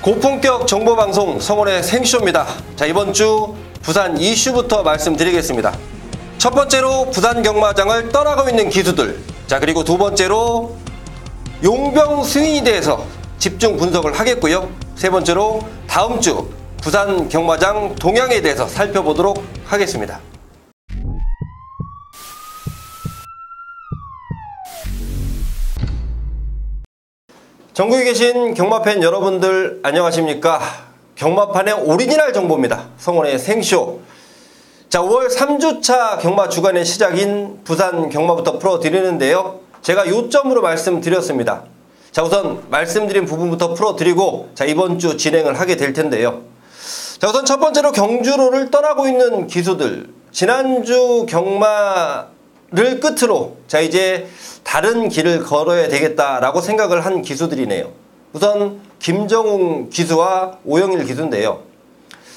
고품격 정보방송 성원의 생쇼입니다. 자, 이번 주 부산 이슈부터 말씀드리겠습니다. 첫 번째로 부산 경마장을 떠나고 있는 기수들, 자 그리고 두 번째로 용병 수인에 대해서 집중 분석을 하겠고요. 세 번째로 다음 주 부산 경마장 동향에 대해서 살펴보도록 하겠습니다. 전국에 계신 경마팬 여러분들 안녕하십니까? 경마판의 오리지널 정보입니다. 성원의 생쇼. 자, 5월 3주차 경마 주간의 시작인 부산 경마부터 풀어드리는데요. 제가 요점으로 말씀드렸습니다. 자, 우선 말씀드린 부분부터 풀어드리고 자, 이번 주 진행을 하게 될 텐데요. 자, 우선 첫 번째로 경주로를 떠나고 있는 기수들. 지난주 경마를 끝으로 자, 이제 다른 길을 걸어야 되겠다라고 생각을 한 기수들이네요. 우선 김정웅 기수와 오영일 기수인데요.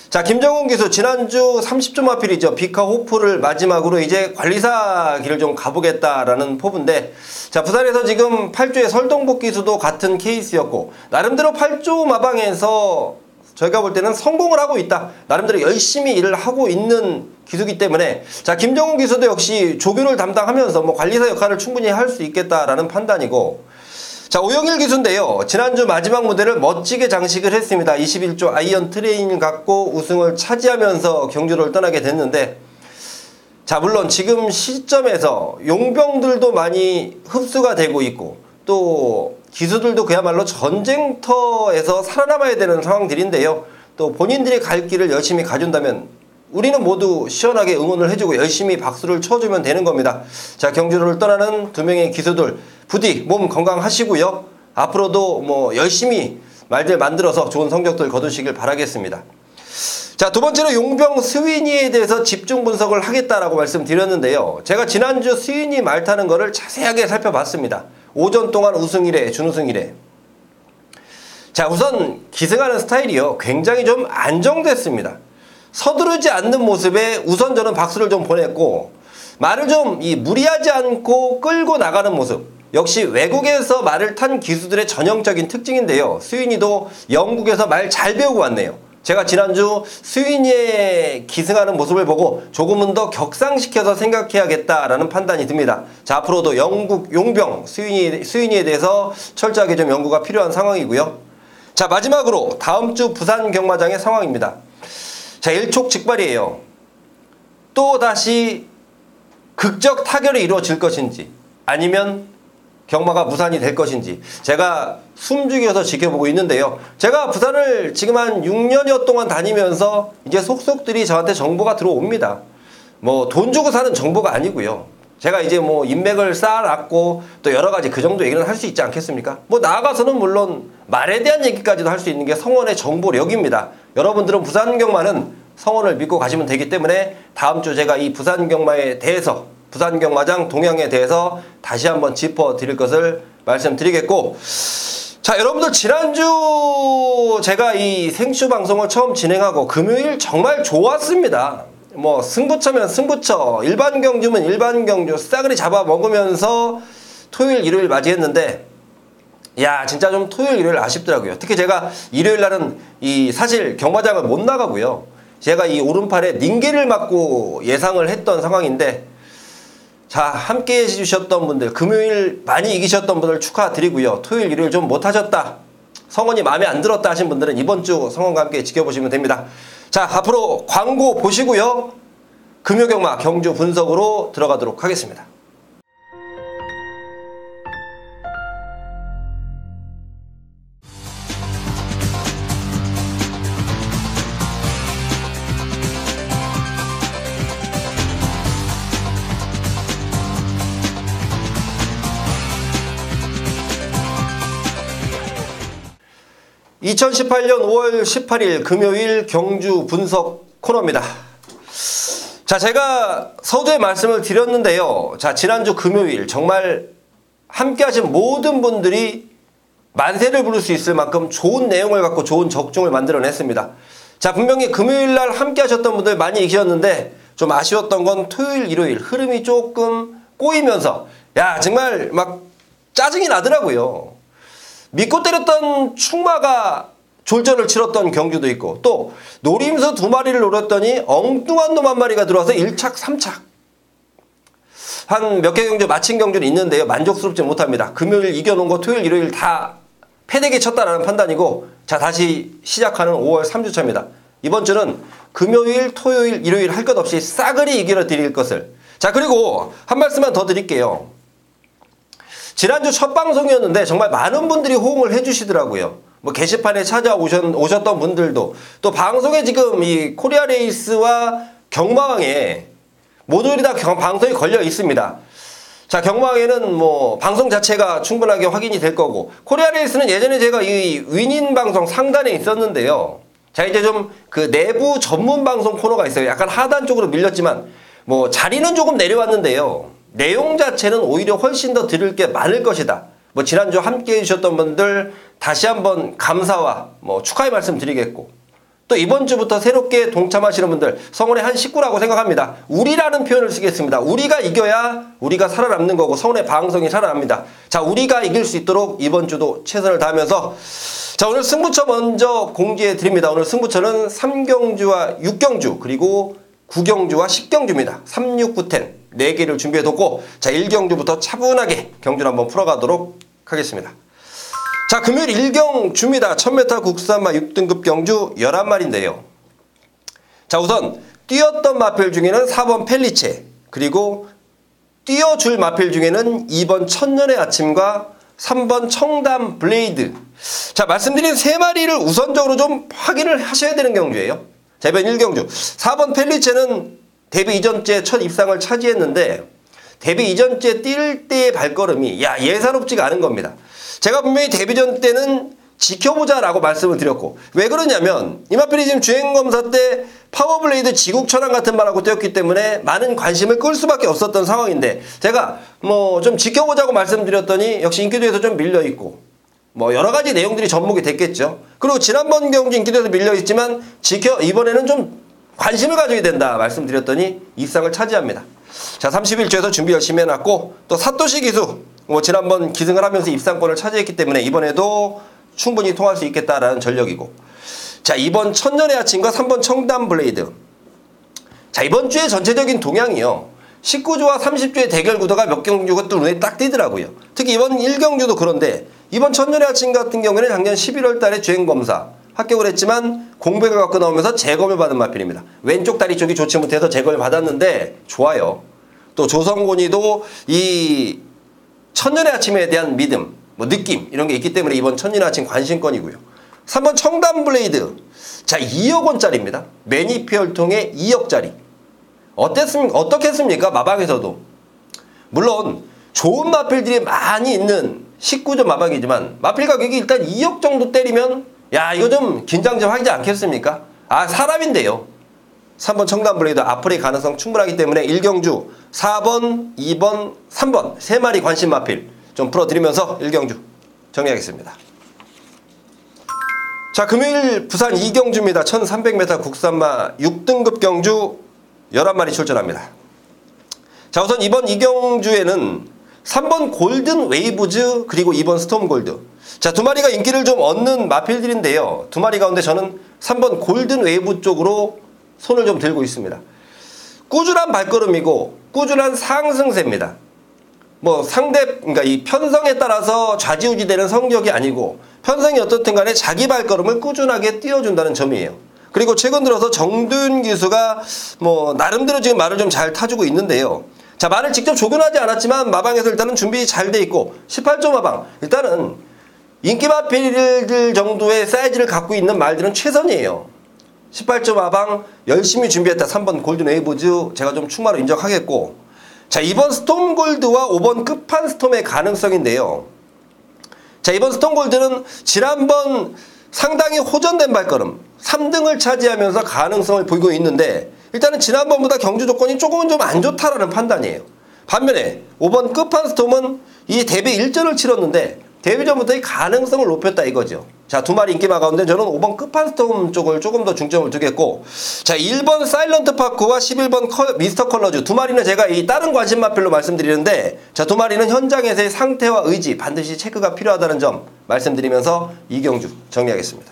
자, 김정웅 기수 지난주 30점 마필이죠. 비카호프를 마지막으로 이제 관리사 길을 좀 가보겠다라는 포부인데, 자, 부산에서 지금 8조의 설동복 기수도 같은 케이스였고 나름대로 8조 마방에서 저희가 볼 때는 성공을 하고 있다. 나름대로 열심히 일을 하고 있는 기수기 때문에 자, 김정웅 기수도 역시 조교를 담당하면서 뭐 관리사 역할을 충분히 할 수 있겠다라는 판단이고, 자, 오영일 기수인데요. 지난주 마지막 무대를 멋지게 장식을 했습니다. 21조 아이언 트레인을 갖고 우승을 차지하면서 경주를 떠나게 됐는데, 자, 물론 지금 시점에서 용병들도 많이 흡수가 되고 있고 또 기수들도 그야말로 전쟁터에서 살아남아야 되는 상황들인데요. 또 본인들이 갈 길을 열심히 가준다면 우리는 모두 시원하게 응원을 해주고 열심히 박수를 쳐주면 되는 겁니다. 자, 경주를 떠나는 두 명의 기수들 부디 몸 건강하시고요. 앞으로도 뭐 열심히 말들 만들어서 좋은 성적들 거두시길 바라겠습니다. 자, 두 번째로 용병 스위니에 대해서 집중 분석을 하겠다라고 말씀드렸는데요. 제가 지난주 스위니 말 타는 거를 자세하게 살펴봤습니다. 오전 동안 우승 1회, 준우승 1회. 자, 우선 기승하는 스타일이요. 굉장히 좀 안정됐습니다. 서두르지 않는 모습에 우선 저는 박수를 좀 보냈고, 말을 좀 무리하지 않고 끌고 나가는 모습. 역시 외국에서 말을 탄 기수들의 전형적인 특징인데요. 스위니도 영국에서 말 잘 배우고 왔네요. 제가 지난주 스위니의 기승하는 모습을 보고 조금은 더 격상시켜서 생각해야겠다라는 판단이 듭니다. 자, 앞으로도 영국 용병 스위니에 대해서 철저하게 좀 연구가 필요한 상황이고요. 자, 마지막으로 다음 주 부산 경마장의 상황입니다. 자, 일촉즉발이에요. 또 다시 극적 타결이 이루어질 것인지 아니면 경마가 무산이 될 것인지 제가 숨죽여서 지켜보고 있는데요. 제가 부산을 지금 한 6년여 동안 다니면서 이제 속속들이 저한테 정보가 들어옵니다. 뭐 돈 주고 사는 정보가 아니고요. 제가 이제 뭐 인맥을 쌓아놨고 또 여러 가지 그 정도 얘기는 할 수 있지 않겠습니까? 뭐 나아가서는 물론 말에 대한 얘기까지도 할 수 있는 게 성원의 정보력입니다. 여러분들은 부산 경마는 성원을 믿고 가시면 되기 때문에 다음 주 제가 이 부산 경마에 대해서 부산 경마장 동향에 대해서 다시 한번 짚어드릴 것을 말씀드리겠고, 자, 여러분들 지난주 제가 이 생쇼 방송을 처음 진행하고 금요일 정말 좋았습니다. 뭐 승부처면 승부처, 일반 경주면 일반 경주 싸그리 잡아먹으면서 토요일 일요일 맞이했는데, 야, 진짜 좀 토요일 일요일 아쉽더라고요. 특히 제가 일요일 날은 사실 경마장을 못 나가고요. 제가 이 오른팔에 닝게를 맞고 예상을 했던 상황인데, 자, 함께 해주셨던 분들, 금요일 많이 이기셨던 분들 축하드리고요. 토요일 일요일 좀 못하셨다, 성원이 마음에 안 들었다 하신 분들은 이번 주 성원과 함께 지켜보시면 됩니다. 자, 앞으로 광고 보시고요. 금요경마 경주 분석으로 들어가도록 하겠습니다. (2018년 5월 18일) 금요일 경주 분석 코너입니다. 자, 제가 서두에 말씀을 드렸는데요. 자, 지난주 금요일 정말 함께 하신 모든 분들이 만세를 부를 수 있을 만큼 좋은 내용을 갖고 좋은 적중을 만들어냈습니다. 자, 분명히 금요일날 함께 하셨던 분들 많이 이기셨는데 좀 아쉬웠던 건 토요일 일요일 흐름이 조금 꼬이면서 야, 정말 막 짜증이 나더라고요. 믿고 때렸던 충마가 졸전을 치렀던 경주도 있고, 또 노림수 2마리를 노렸더니 엉뚱한 놈 1마리가 들어와서 1착 3착 한 몇 개 경주 마친 경주는 있는데요. 만족스럽지 못합니다. 금요일 이겨놓은 거 토요일 일요일 다 패대기 쳤다라는 판단이고, 자 다시 시작하는 5월 3주차입니다. 이번 주는 금요일 토요일 일요일 할 것 없이 싸그리 이겨 드릴 것을. 자 그리고 한 말씀만 더 드릴게요. 지난주 첫 방송이었는데 정말 많은 분들이 호응을 해주시더라고요. 뭐 게시판에 찾아오셨던 분들도, 또 방송에 지금 이 코리아 레이스와 경마왕에 모조리 다 방송이 걸려 있습니다. 자 경마왕에는 뭐 방송 자체가 충분하게 확인이 될 거고, 코리아 레이스는 예전에 제가 이 위닌 방송 상단에 있었는데요. 자 이제 좀 그 내부 전문 방송 코너가 있어요. 약간 하단 쪽으로 밀렸지만 뭐 자리는 조금 내려왔는데요. 내용 자체는 오히려 훨씬 더 들을 게 많을 것이다. 뭐 지난주 함께 해주셨던 분들 다시 한번 감사와 뭐 축하의 말씀 드리겠고, 또 이번 주부터 새롭게 동참하시는 분들 성원의 한 식구라고 생각합니다. 우리라는 표현을 쓰겠습니다. 우리가 이겨야 우리가 살아남는 거고 성원의 방송이 살아납니다. 자 우리가 이길 수 있도록 이번 주도 최선을 다하면서, 자 오늘 승부처 먼저 공지해 드립니다. 오늘 승부처는 3경주와 6경주 그리고 9경주와 10경주입니다. 3, 6, 9, 10 4개를 준비해뒀고, 자 1경주부터 차분하게 경주를 한번 풀어가도록 하겠습니다. 자 금요일 1경주입니다. 1000m 국산마 6등급 경주 11마리인데요. 자 우선 뛰었던 마필 중에는 4번 펠리체, 그리고 뛰어줄 마필 중에는 2번 천년의 아침과 3번 청담 블레이드. 자 말씀드린 3마리를 우선적으로 좀 확인을 하셔야 되는 경주예요. 자 이번 1경주 4번 펠리체는 데뷔 이전째 첫 입상을 차지했는데, 데뷔 이전째 뛸 때의 발걸음이 예사롭지가 않은 겁니다. 제가 분명히 데뷔전 때는 지켜보자라고 말씀을 드렸고, 왜 그러냐면 이마필이 지금 주행검사 때 파워블레이드 지국천왕 같은 말하고 뛰었기 때문에 많은 관심을 끌 수밖에 없었던 상황인데, 제가 뭐 좀 지켜보자고 말씀드렸더니 역시 인기도에서 좀 밀려있고 뭐 여러가지 내용들이 접목이 됐겠죠. 그리고 지난번 경주 인기도에서 밀려있지만 이번에는 좀 관심을 가져야 된다 말씀드렸더니 입상을 차지합니다. 자 31주에서 준비 열심히 해놨고, 또 사토시 기수 뭐 지난번 기승을 하면서 입상권을 차지했기 때문에 이번에도 충분히 통할 수 있겠다라는 전력이고, 자 2번 천년의 아침과 3번 청담 블레이드. 자 이번 주의 전체적인 동향이요, 19주와 30주의 대결 구도가 몇 경주가 또 눈에 딱 띄더라고요. 특히 이번 1경주도 그런데, 이번 천년의 아침 같은 경우에는 작년 11월 달에 주행검사 합격을 했지만 공백을 갖고 나오면서 재검을 받은 마필입니다. 왼쪽 다리 쪽이 좋지 못해서 재검을 받았는데 좋아요. 또 조성곤이도 이 천년의 아침에 대한 믿음, 뭐 느낌 이런 게 있기 때문에 이번 천년의 아침 관심권이고요. 3번 청담 블레이드. 자 2억 원짜리입니다. 매니피얼통에 2억짜리. 어떻겠습니까? 마방에서도. 물론 좋은 마필들이 많이 있는 19점 마방이지만 마필 가격이 일단 2억 정도 때리면 이거 좀 긴장 좀 하지 않겠습니까? 사람인데요. 3번 청담 블레이드 앞으로의 가능성 충분하기 때문에 1경주 4번, 2번, 3번 3마리 관심 마필 좀 풀어드리면서 1경주 정리하겠습니다. 자 금요일 부산 2경주입니다. 1300m 국산마 6등급 경주 11마리 출전합니다. 자 우선 이번 2경주에는 3번 골든 웨이브즈 그리고 2번 스톰 골드. 자 2마리가 인기를 좀 얻는 마필들인데요. 2마리 가운데 저는 3번 골든 웨이브 쪽으로 손을 좀 들고 있습니다. 꾸준한 발걸음이고 꾸준한 상승세입니다. 뭐 그러니까 이 편성에 따라서 좌지우지되는 성적이 아니고, 편성이 어떻든 간에 자기 발걸음을 꾸준하게 띄워준다는 점이에요. 그리고 최근 들어서 정두윤 기수가 뭐 나름대로 지금 말을 좀 잘 타주고 있는데요. 자 말을 직접 조견하지 않았지만 마방에서 일단은 준비 잘 돼 있고, 18조 마방 일단은 인기 마필들 정도의 사이즈를 갖고 있는 말들은 최선이에요. 18조 마방 열심히 준비했다. 3번 골든 웨이브즈 제가 좀 충마로 인정하겠고, 자 2번 스톰 골드와 5번 끝판 스톰의 가능성인데요. 자 이번 스톰 골드는 지난번 상당히 호전된 발걸음 3등을 차지하면서 가능성을 보이고 있는데, 일단은 지난번보다 경주 조건이 조금은 좀 안 좋다라는 판단이에요. 반면에 5번 끝판 스톰은 이 데뷔 1전을 치렀는데 데뷔전부터 이 가능성을 높였다 이거죠. 자 2마리 인기마 가운데 저는 5번 끝판 스톰 쪽을 조금 더 중점을 두겠고, 자 1번 사일런트 파크와 11번 미스터 컬러즈 2마리는 제가 이 다른 관심 마필로 말씀드리는데, 자 2마리는 현장에서의 상태와 의지 반드시 체크가 필요하다는 점 말씀드리면서 2경주 정리하겠습니다.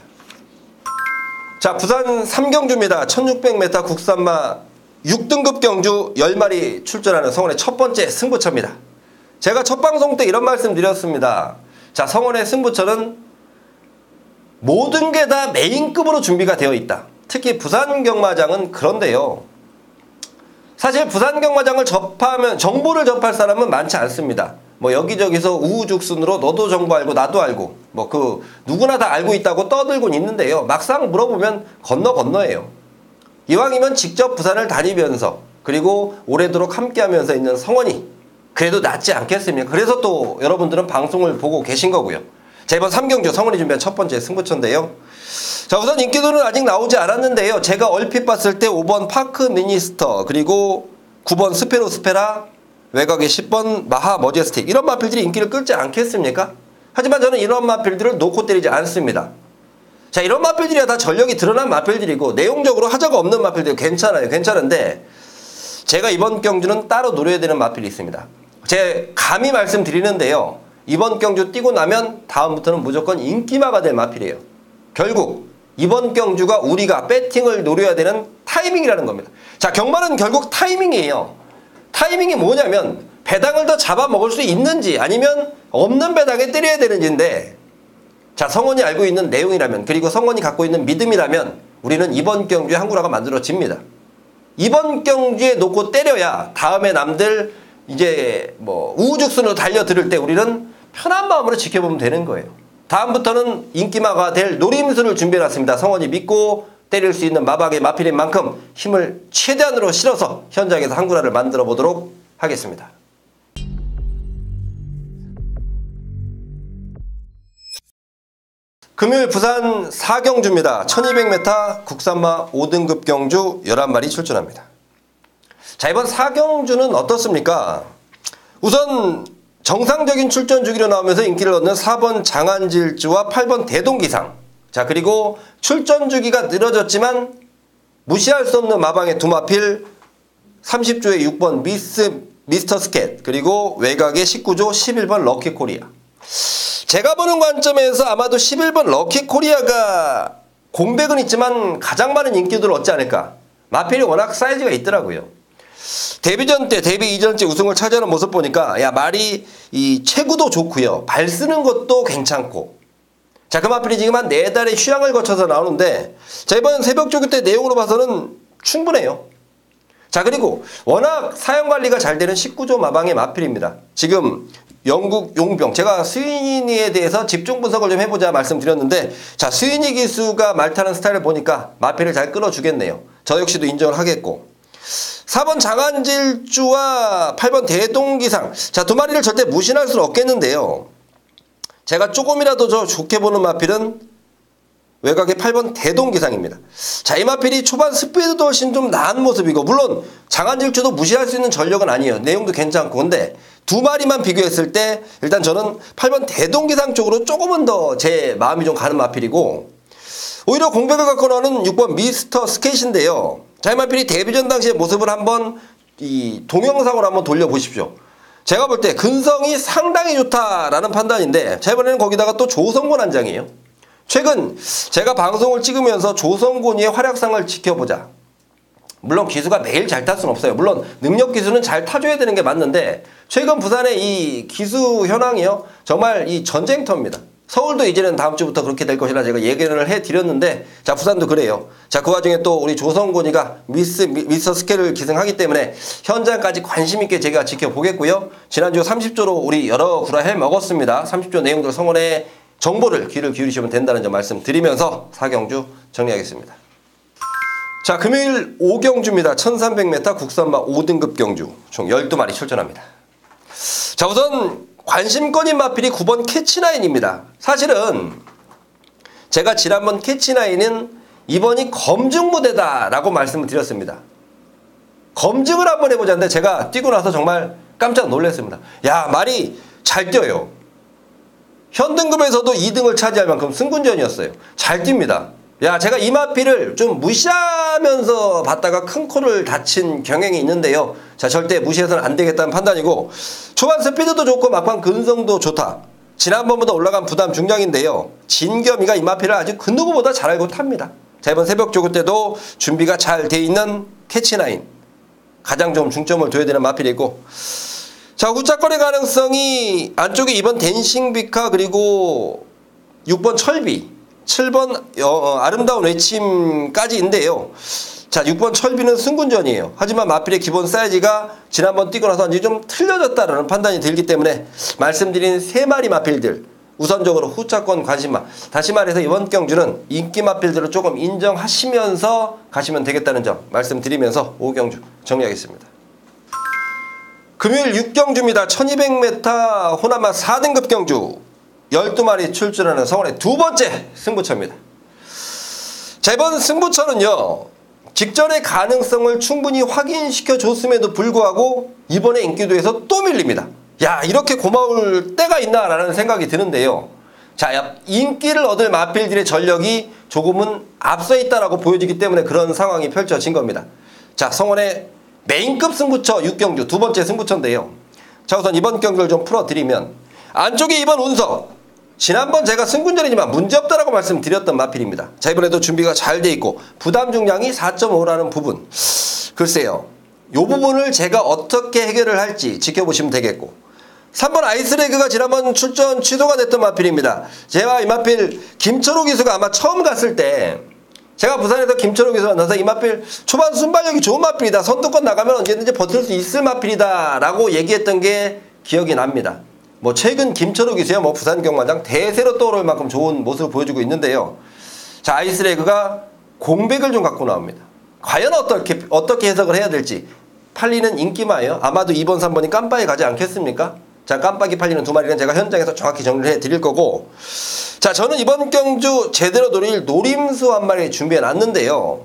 자, 부산 삼경주입니다. 1600m 국산마 6등급 경주 10마리 출전하는 성원의 첫 번째 승부처입니다. 제가 첫 방송 때 이런 말씀 드렸습니다. 자, 성원의 승부처는 모든 게 다 메인급으로 준비가 되어 있다. 특히 부산 경마장은 그런데요. 사실 부산 경마장을 접하면 정보를 접할 사람은 많지 않습니다. 뭐 여기저기서 우후죽순으로 너도 정보 알고 나도 알고 뭐 누구나 다 알고 있다고 떠들곤 있는데요. 막상 물어보면 건너예요. 이왕이면 직접 부산을 다니면서 그리고 오래도록 함께하면서 있는 성원이 그래도 낫지 않겠습니까? 그래서 또 여러분들은 방송을 보고 계신 거고요. 자, 이번 삼경주 성원이 준비한 첫 번째 승부처인데요. 자, 우선 인기도는 아직 나오지 않았는데요. 제가 얼핏 봤을 때 5번 파크 미니스터 그리고 9번 스페로스페라 외곽의 10번 마하 머제스틱 이런 마필들이 인기를 끌지 않겠습니까? 하지만 저는 이런 마필들을 놓고 때리지 않습니다. 자, 이런 마필들이야 다 전력이 드러난 마필들이고 내용적으로 하자가 없는 마필들 괜찮은데 제가 이번 경주는 따로 노려야 되는 마필이 있습니다. 제 감히 말씀드리는데요. 이번 경주 뛰고 나면 다음부터는 무조건 인기마가 될 마필이에요. 결국 이번 경주가 우리가 배팅을 노려야 되는 타이밍이라는 겁니다. 자, 경마는 결국 타이밍이에요. 타이밍이 뭐냐면 배당을 더 잡아먹을 수 있는지 아니면 없는 배당에 때려야 되는지인데 자, 성원이 알고 있는 내용이라면 그리고 성원이 갖고 있는 믿음이라면 우리는 이번 경주에 항구라가 만들어집니다. 이번 경주에 놓고 때려야 다음에 남들 이제 뭐 우후죽순으로 달려들을 때 우리는 편한 마음으로 지켜보면 되는 거예요. 다음부터는 인기마가 될 노림수를 준비해놨습니다. 성원이 믿고 때릴 수 있는 마박의 마필인 만큼 힘을 최대한으로 실어서 현장에서 항구라를 만들어 보도록 하겠습니다. 금요일 부산 4경주입니다. 1200m 국산마 5등급 경주 11마리 출전합니다. 자, 이번 4경주는 어떻습니까? 우선 정상적인 출전 주기로 나오면서 인기를 얻는 4번 장안질주와 8번 대동기상. 자, 그리고 출전 주기가 늘어졌지만 무시할 수 없는 마방의 두 마필 30조의 6번 미스터 스캣 그리고 외곽의 19조 11번 럭키코리아. 제가 보는 관점에서 아마도 11번 럭키코리아가 공백은 있지만 가장 많은 인기도를 얻지 않을까. 마필이 워낙 사이즈가 있더라고요. 데뷔전 때 데뷔 이전째 우승을 차지하는 모습 보니까 야, 말이 이 체구도 좋고요. 발 쓰는 것도 괜찮고. 자, 그 마필이 지금 한 4달의 휴양을 거쳐서 나오는데 자, 이번 새벽 조교 때 내용으로 봐서는 충분해요. 자, 그리고 워낙 사용관리가 잘 되는 19조 마방의 마필입니다. 지금 영국 용병 제가 스위니에 대해서 집중 분석을 좀 해보자 말씀드렸는데 자, 스위니 기수가 말 타는 스타일을 보니까 마필을 잘 끌어주겠네요. 저 역시도 인정을 하겠고 4번 장안질주와 8번 대동기상 자, 두 마리를 절대 무신할 수는 없겠는데요. 제가 조금이라도 저 좋게 보는 마필은 외곽의 8번 대동기상입니다. 자, 이 마필이 초반 스피드도 훨씬 좀 나은 모습이고 물론 장안질주도 무시할 수 있는 전력은 아니에요. 내용도 괜찮고 근데 두 마리만 비교했을 때 일단 저는 8번 대동기상 쪽으로 조금은 더 제 마음이 좀 가는 마필이고 오히려 공백을 갖고 나오는 6번 미스터 스케이트인데요. 자, 이 마필이 데뷔전 당시의 모습을 한번 이 동영상으로 한번 돌려보십시오. 제가 볼 때 근성이 상당히 좋다라는 판단인데 자, 이번에는 거기다가 또 조성곤 한 장이에요. 최근 제가 방송을 찍으면서 조성곤이의 활약상을 지켜보자. 물론 기수가 매일 잘 탈 수는 없어요. 물론 능력 기수는 잘 타줘야 되는 게 맞는데 최근 부산의 이 기수 현황이요. 정말 이 전쟁터입니다. 서울도 이제는 다음 주부터 그렇게 될 것이라 제가 예견을 해드렸는데 자, 부산도 그래요. 자, 그 와중에 또 우리 조성곤이가 미스터 스케일을 기승하기 때문에 현장까지 관심 있게 제가 지켜보겠고요. 지난주 30조로 우리 여러 구라 해 먹었습니다. 30조 내용들 성원의 정보를 귀를 기울이시면 된다는 점 말씀드리면서 4경주 정리하겠습니다. 자, 금요일 5경주입니다. 1300m 국산마 5등급 경주 총 12마리 출전합니다. 자, 우선 관심권인 마필이 9번 캐치나인입니다. 사실은 제가 지난번 캐치나인은 이번이 검증 무대다라고 말씀을 드렸습니다. 검증을 한번 해보자는데 제가 뛰고 나서 정말 깜짝 놀랐습니다. 야, 말이 잘 뛰어요. 현등급에서도 2등을 차지할 만큼 승군전이었어요. 잘 뜁니다. 야, 제가 이 마필을 좀 무시하면서 봤다가 큰 코를 다친 경향이 있는데요. 자, 절대 무시해서는 안 되겠다는 판단이고 초반 스피드도 좋고 막판 근성도 좋다. 지난번보다 올라간 부담 중량인데요. 진겸이가 이 마필을 아주 그 누구보다 잘 알고 탑니다. 자, 이번 새벽 조그 때도 준비가 잘 돼 있는 캐치나인. 가장 좀 중점을 둬야 되는 마필이고. 자, 후차거리 가능성이 안쪽에 2번 댄싱비카 그리고 6번 철비, 7번 아름다운 외침까지인데요. 자, 6번 철비는 승군전이에요. 하지만 마필의 기본 사이즈가 지난번 뛰고 나서 좀 틀려졌다라는 판단이 들기 때문에 말씀드린 3마리 마필들 우선적으로 후차권 관심마. 다시 말해서 이번 경주는 인기 마필들을 조금 인정하시면서 가시면 되겠다는 점 말씀드리면서 5경주 정리하겠습니다. 금요일 6경주입니다. 1200m 호남마 4등급 경주 12마리 출전하는 성원의 두 번째 승부처입니다. 자, 이번 승부처는요, 직전의 가능성을 충분히 확인시켜 줬음에도 불구하고 이번에 인기도에서 또 밀립니다. 야, 이렇게 고마울 때가 있나라는 생각이 드는데요. 자, 인기를 얻을 마필들의 전력이 조금은 앞서 있다라고 보여지기 때문에 그런 상황이 펼쳐진 겁니다. 자, 성원의 메인급 승부처 6경주 두 번째 승부처인데요. 자, 우선 이번 경주를 좀 풀어드리면 안쪽에 2번 운석. 지난번 제가 승군전이지만 문제없다라고 말씀드렸던 마필입니다. 자, 이번에도 준비가 잘 돼 있고 부담 중량이 4.5라는 부분. 글쎄요, 이 부분을 제가 어떻게 해결을 할지 지켜보시면 되겠고, 3번 아이스레그가 지난번 출전 취소가 됐던 마필입니다. 제가 이 마필 김철호 기수가 아마 처음 갔을 때 제가 부산에서 김철호 기수 만나서 이 마필 초반 순발력이 좋은 마필이다. 선두권 나가면 언제든지 버틸 수 있을 마필이다 라고 얘기했던 게 기억이 납니다. 뭐 최근 김철호 기수야 뭐 부산 경마장 대세로 떠오를 만큼 좋은 모습을 보여주고 있는데요. 자, 아이스레그가 공백을 좀 갖고 나옵니다. 과연 어떻게 해석을 해야 될지. 팔리는 인기마예요. 아마도 2번 3번이 깜빡이 가지 않겠습니까? 자, 깜빡이 팔리는 두 마리는 제가 현장에서 정확히 정리를 해드릴 거고, 자, 저는 이번 경주 제대로 노릴 노림수 한 마리 준비해 놨는데요.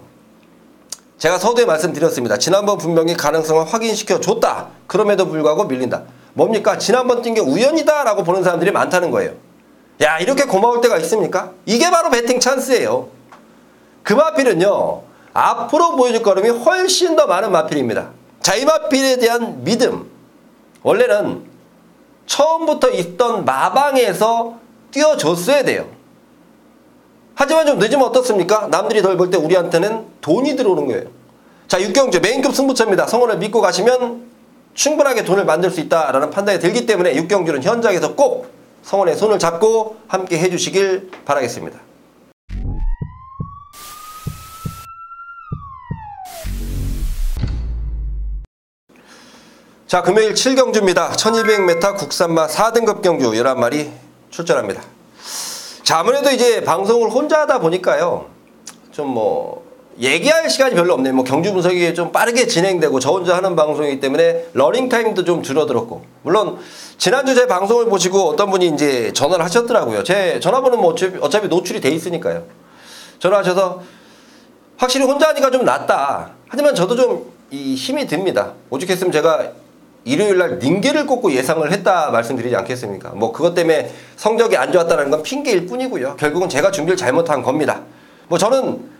제가 서두에 말씀드렸습니다. 지난번 분명히 가능성을 확인시켜 줬다. 그럼에도 불구하고 밀린다. 뭡니까? 지난번 뛴 게 우연이다 라고 보는 사람들이 많다는 거예요. 야, 이렇게 고마울 때가 있습니까? 이게 바로 배팅 찬스예요. 그 마필은요, 앞으로 보여줄 걸음이 훨씬 더 많은 마필입니다. 자, 이 마필에 대한 믿음. 원래는 처음부터 있던 마방에서 뛰어줬어야 돼요. 하지만 좀 늦으면 어떻습니까? 남들이 덜 볼 때 우리한테는 돈이 들어오는 거예요. 자, 6경주 메인급 승부처입니다. 성원을 믿고 가시면 충분하게 돈을 만들 수 있다라는 판단이 들기 때문에 6경주는 현장에서 꼭 성원의 손을 잡고 함께 해주시길 바라겠습니다. 자, 금요일 7경주입니다. 1200m 국산마 4등급 경주 11마리 출전합니다. 자, 아무래도 이제 방송을 혼자 하다 보니까요, 좀 뭐 얘기할 시간이 별로 없네요. 뭐 경주 분석이 좀 빠르게 진행되고 저 혼자 하는 방송이기 때문에 러닝 타임도 좀 줄어들었고, 물론 지난주 제 방송을 보시고 어떤 분이 이제 전화를 하셨더라고요. 제 전화번호는 뭐 어차피 노출이 돼 있으니까요. 전화하셔서 확실히 혼자 하니까 좀 낫다. 하지만 저도 좀 이 힘이 듭니다. 오죽했으면 제가 일요일날 닝게를 꽂고 예상을 했다 말씀드리지 않겠습니까? 뭐 그것 때문에 성적이 안 좋았다는 건 핑계일 뿐이고요. 결국은 제가 준비를 잘못한 겁니다. 뭐 저는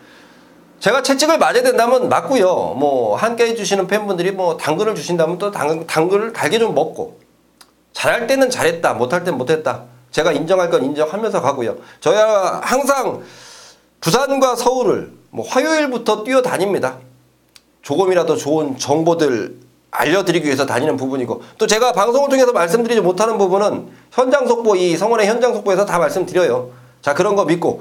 제가 채찍을 맞아야 된다면 맞고요. 뭐 함께 해주시는 팬분들이 뭐 당근을 주신다면 또 당근을 달게 좀 먹고, 잘할 때는 잘했다, 못할 때는 못했다. 제가 인정할 건 인정하면서 가고요. 저야 항상 부산과 서울을 뭐 화요일부터 뛰어다닙니다. 조금이라도 좋은 정보들 알려드리기 위해서 다니는 부분이고, 또 제가 방송을 통해서 말씀드리지 못하는 부분은 현장 속보, 이 성원의 현장 속보에서 다 말씀드려요. 자, 그런 거 믿고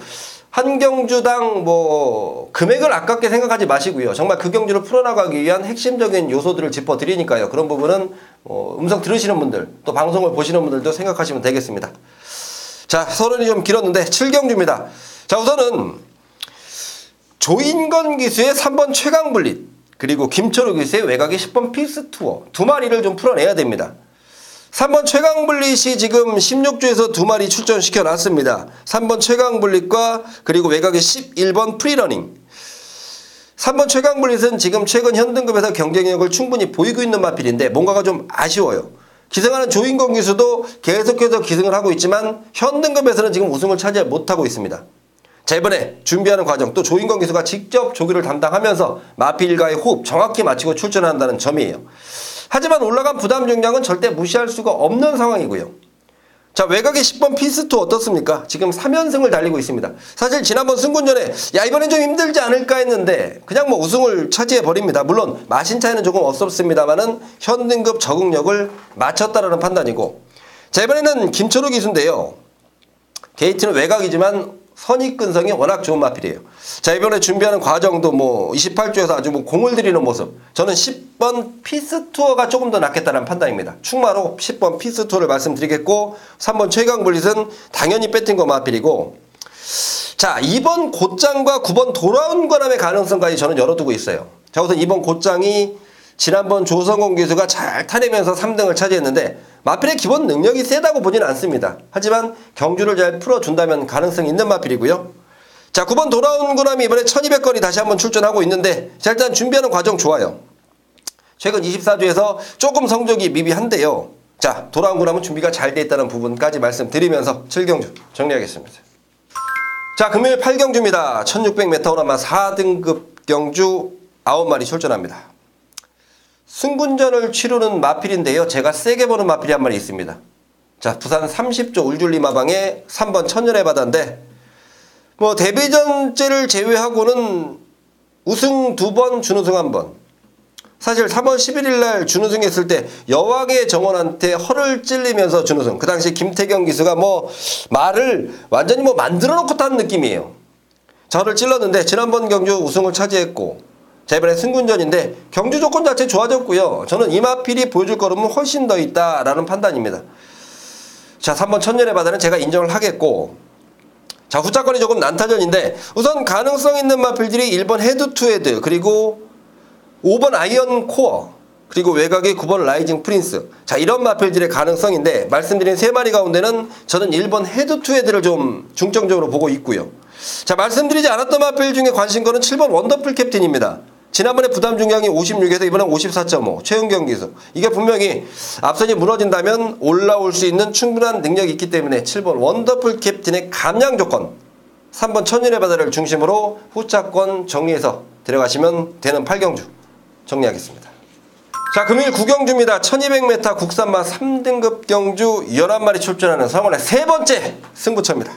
한 경주당 뭐 금액을 아깝게 생각하지 마시고요. 정말 그 경주를 풀어나가기 위한 핵심적인 요소들을 짚어드리니까요. 그런 부분은 음성 들으시는 분들, 또 방송을 보시는 분들도 생각하시면 되겠습니다. 자, 서론이 좀 길었는데 7경주입니다. 자, 우선은 조인건 기수의 3번 최강블릿, 그리고 김철우 기수의 외곽의 10번 필스투어 두 마리를 좀 풀어내야 됩니다. 3번 최강블릿이 지금 16주에서 두 마리 출전시켜 놨습니다. 3번 최강블릿과 그리고 외곽의 11번 프리러닝. 3번 최강블릿은 지금 최근 현등급에서 경쟁력을 충분히 보이고 있는 마필인데 뭔가가 좀 아쉬워요. 기승하는 조인건 기수도 계속해서 기승을 하고 있지만 현등급에서는 지금 우승을 차지 못하고 있습니다. 자, 이번에 준비하는 과정, 또 조인건 기수가 직접 조기를 담당하면서 마필과의 호흡 정확히 맞추고 출전한다는 점이에요. 하지만 올라간 부담 중량은 절대 무시할 수가 없는 상황이고요. 자, 외곽의 10번 피스토 어떻습니까? 지금 3연승을 달리고 있습니다. 사실 지난번 승군전에 야 이번엔 좀 힘들지 않을까 했는데 그냥 뭐 우승을 차지해버립니다. 물론 마신 차이는 조금 없었습니다만은 현등급 적응력을 맞췄다라는 판단이고, 자, 이번에는 김철우 기수인데요. 게이트는 외곽이지만 선입근성이 워낙 좋은 마필이에요. 자, 이번에 준비하는 과정도 뭐 28조에서 아주 뭐 공을 들이는 모습, 저는 10번 피스투어가 조금 더 낫겠다는 판단입니다. 충마로 10번 피스투어를 말씀드리겠고, 3번 최강블릿은 당연히 배팅거 마필이고, 자, 2번 곧장과 9번 돌아온 관함의 가능성까지 저는 열어두고 있어요. 자, 우선 2번 곧장이 지난번 조성공 기수가 잘 타내면서 3등을 차지했는데 마필의 기본 능력이 세다고 보지는 않습니다. 하지만 경주를 잘 풀어준다면 가능성이 있는 마필이고요. 자, 9번 돌아온 군함이 이번에 1200거리 다시 한번 출전하고 있는데, 자, 일단 준비하는 과정 좋아요. 최근 24주에서 조금 성적이 미비한데요. 자, 돌아온 군함은 준비가 잘 돼 있다는 부분까지 말씀드리면서 7경주 정리하겠습니다. 자, 금요일 8경주입니다. 1600m 오라마 4등급 경주 9마리 출전합니다. 승군전을 치르는 마필인데요. 제가 세게 보는 마필이 한 마리 있습니다. 자, 부산 30조 울줄리마방의 3번 천년의 바다인데, 뭐 데뷔전째를 제외하고는 우승 2번, 준우승 1번. 사실 3월 11일 날 준우승했을 때 여왕의 정원한테 허를 찔리면서 준우승. 그 당시 김태경 기수가 뭐 말을 완전히 뭐 만들어 놓고 탄 느낌이에요. 저를 찔렀는데 지난번 경주 우승을 차지했고, 자, 이번에 승군전인데 경주 조건 자체 좋아졌고요. 저는 이 마필이 보여줄 걸음은 훨씬 더 있다라는 판단입니다. 자, 3번 천년의 바다는 제가 인정을 하겠고, 자, 후차권이 조금 난타전인데 우선 가능성 있는 마필들이 1번 헤드 투 헤드, 그리고 5번 아이언 코어, 그리고 외곽의 9번 라이징 프린스. 자, 이런 마필들의 가능성인데 말씀드린 3마리 가운데는 저는 1번 헤드 투 헤드를 좀 중점적으로 보고 있고요. 자, 말씀드리지 않았던 마필 중에 관심거는 7번 원더풀 캡틴입니다. 지난번에 부담 중량이 56에서 이번엔 54.5 최은경 기수. 이게 분명히 앞선이 무너진다면 올라올 수 있는 충분한 능력이 있기 때문에 7번 원더풀 캡틴의 감량 조건, 3번 천년의 바다를 중심으로 후차권 정리해서 들어가시면 되는 8경주 정리하겠습니다. 자, 금요일 9경주입니다. 1200m 국산마 3등급 경주 11마리 출전하는 성원의 세 번째 승부처입니다.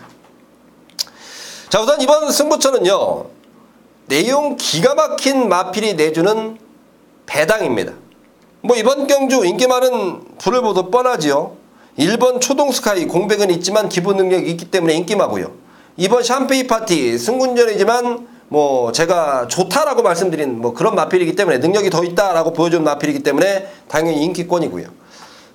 자, 우선 이번 승부처는요, 내용 기가 막힌 마필이 내주는 배당입니다. 뭐 이번 경주 인기 많은 불을 보도 뻔하지요. 1번 초동스카이 공백은 있지만 기본 능력이 있기 때문에 인기마고요. 2번 샴페이 파티 승군전이지만 뭐 제가 좋다라고 말씀드린 뭐 그런 마필이기 때문에 능력이 더 있다라고 보여준 마필이기 때문에 당연히 인기권이고요.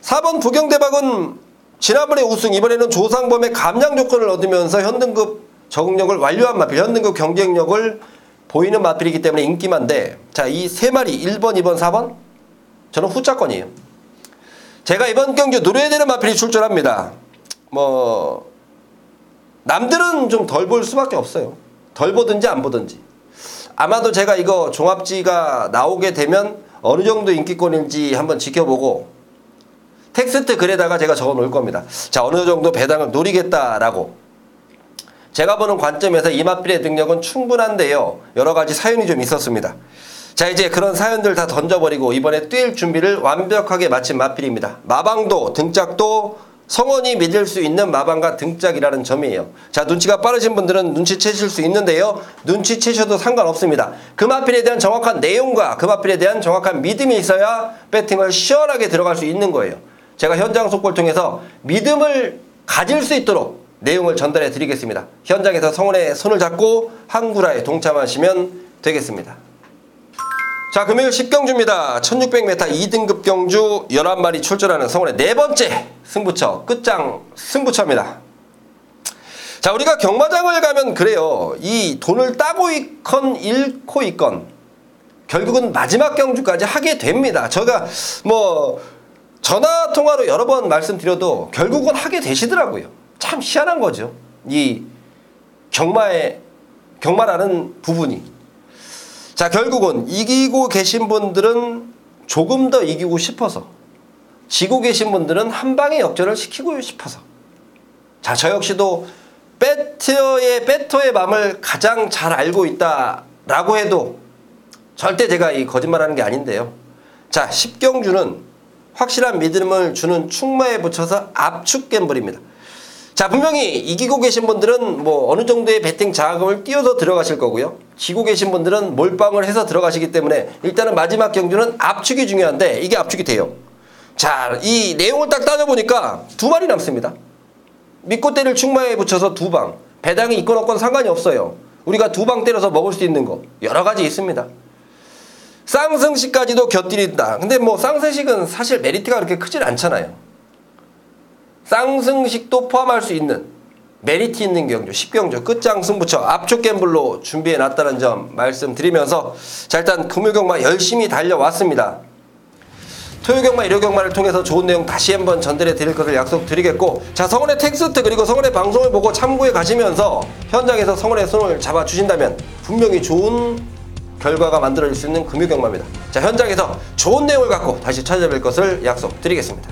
4번 부경대박은 지난번에 우승, 이번에는 조상범의 감량 조건을 얻으면서 현등급 적응력을 완료한 마필, 현등급 경쟁력을 보이는 마필이기 때문에 인기만데, 자, 이 3마리 1번, 2번, 4번 저는 후차권이에요. 제가 이번 경주 노려야 되는 마필이 출전합니다. 뭐 남들은 좀 덜 볼 수밖에 없어요. 덜 보든지 안 보든지. 아마도 제가 이거 종합지가 나오게 되면 어느 정도 인기권인지 한번 지켜보고 텍스트 글에다가 제가 적어 놓을 겁니다. 자, 어느 정도 배당을 노리겠다라고. 제가 보는 관점에서 이 마필의 능력은 충분한데요, 여러 가지 사연이 좀 있었습니다. 자, 이제 그런 사연들 다 던져버리고 이번에 뛸 준비를 완벽하게 마친 마필입니다. 마방도 등짝도 성원이 믿을 수 있는 마방과 등짝이라는 점이에요. 자, 눈치가 빠르신 분들은 눈치채실 수 있는데요, 눈치채셔도 상관없습니다. 그 마필에 대한 정확한 내용과 그 마필에 대한 정확한 믿음이 있어야 배팅을 시원하게 들어갈 수 있는 거예요. 제가 현장 속보를 통해서 믿음을 가질 수 있도록 내용을 전달해 드리겠습니다. 현장에서 성원의 손을 잡고 한구라에 동참하시면 되겠습니다. 자, 금요일 10경주입니다. 1600m 2등급 경주 11마리 출전하는 성원의 네 번째 승부처, 끝장 승부처입니다. 자, 우리가 경마장을 가면 그래요. 이 돈을 따고 있건 잃고 있건 결국은 마지막 경주까지 하게 됩니다. 제가 뭐 전화통화로 여러 번 말씀드려도 결국은 하게 되시더라고요. 참 희한한 거죠. 이 경마라는 부분이. 자, 결국은 이기고 계신 분들은 조금 더 이기고 싶어서, 지고 계신 분들은 한 방에 역전을 시키고 싶어서. 자, 저 역시도 배터의 마음을 가장 잘 알고 있다라고 해도 절대 제가 이 거짓말하는 게 아닌데요. 자, 10경주는 확실한 믿음을 주는 충마에 붙여서 압축 갬블입니다. 자, 분명히 이기고 계신 분들은 뭐 어느 정도의 베팅 자금을 띄워서 들어가실 거고요. 지고 계신 분들은 몰빵을 해서 들어가시기 때문에 일단은 마지막 경주는 압축이 중요한데 이게 압축이 돼요. 자, 이 내용을 딱 따져보니까 두 마리 남습니다. 믿고 때릴 충마에 붙여서 두 방. 배당이 있건 없건 상관이 없어요. 우리가 두 방 때려서 먹을 수 있는 거 여러 가지 있습니다. 쌍승식까지도 곁들인다. 근데 뭐 쌍승식은 사실 메리트가 그렇게 크질 않잖아요. 쌍승식도 포함할 수 있는 메리트 있는 경주 10경주 끝장 승부처 압축 갬블로 준비해 놨다는 점 말씀드리면서 자, 일단 금요경마 열심히 달려왔습니다. 토요경마 일요경마를 통해서 좋은 내용 다시 한번 전달해 드릴 것을 약속드리겠고, 자, 성원의 텍스트 그리고 성원의 방송을 보고 참고해 가시면서 현장에서 성원의 손을 잡아 주신다면 분명히 좋은 결과가 만들어질 수 있는 금요경마입니다. 자, 현장에서 좋은 내용을 갖고 다시 찾아뵐 것을 약속드리겠습니다.